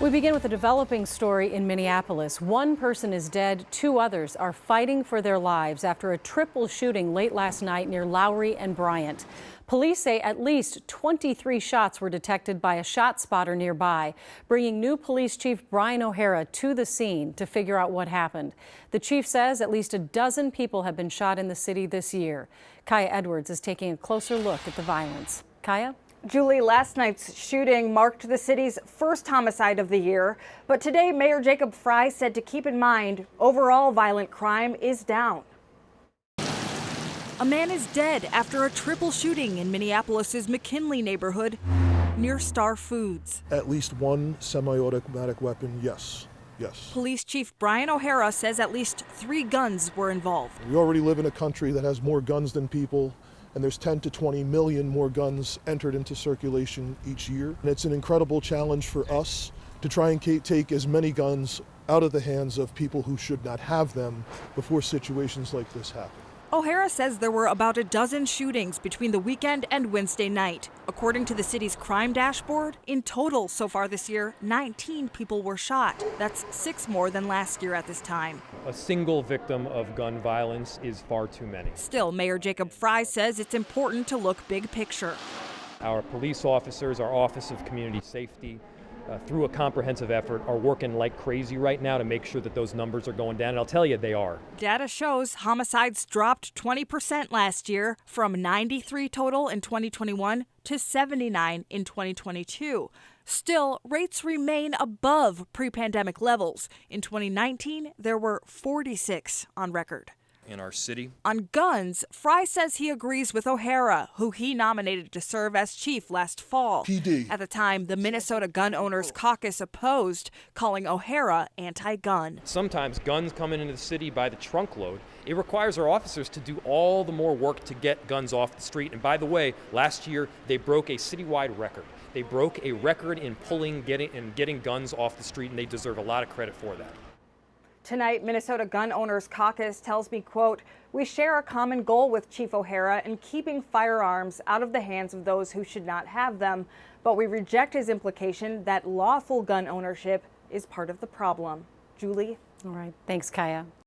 We begin with a developing story in Minneapolis. One person is dead, two others are fighting for their lives after a triple shooting late last night near Lowry and Bryant. Police say at least 23 shots were detected by a shot spotter nearby, bringing new police chief Brian O'Hara to the scene to figure out what happened. The chief says at least a dozen people have been shot in the city this year. Kaya Edwards is taking a closer look at the violence. Kaya? Julie, last night's shooting marked the city's first homicide of the year, but today Mayor Jacob Frey said to keep in mind overall violent crime is down. A man is dead after a triple shooting in Minneapolis's McKinley neighborhood near Star Foods. At least one semi-automatic weapon, yes. Police Chief Brian O'Hara says at least 3 guns were involved. We already live in a country that has more guns than people, and there's 10 to 20 million more guns entered into circulation each year. And it's an incredible challenge for us to try and take as many guns out of the hands of people who should not have them before situations like this happen. O'Hara says there were about a dozen shootings between the weekend and Wednesday night. According to the city's crime dashboard, in total so far this year, 19 people were shot. That's 6 more than last year at this time. A single victim of gun violence is far too many. Still, Mayor Jacob Frey says it's important to look big picture. Our police officers, our Office of Community Safety, through a comprehensive effort, are working like crazy right now to make sure that those numbers are going down, and I'll tell you, they are. Data shows homicides dropped 20% last year, from 93 total in 2021 to 79 in 2022. Still, rates remain above pre-pandemic levels. In 2019, there were 46 on record. In our city. On guns, Frey says he agrees with O'Hara, who he nominated to serve as chief last fall. PD. At the time, the Minnesota Gun Owners Caucus opposed, calling O'Hara anti-gun. Sometimes guns coming into the city by the trunkload. It requires our officers to do all the more work to get guns off the street. And by the way, last year they broke a citywide record. They broke a record in getting guns off the street, and they deserve a lot of credit for that. Tonight, Minnesota Gun Owners Caucus tells me, quote, "We share a common goal with Chief O'Hara in keeping firearms out of the hands of those who should not have them, but we reject his implication that lawful gun ownership is part of the problem." Julie? All right. Thanks, Kaya.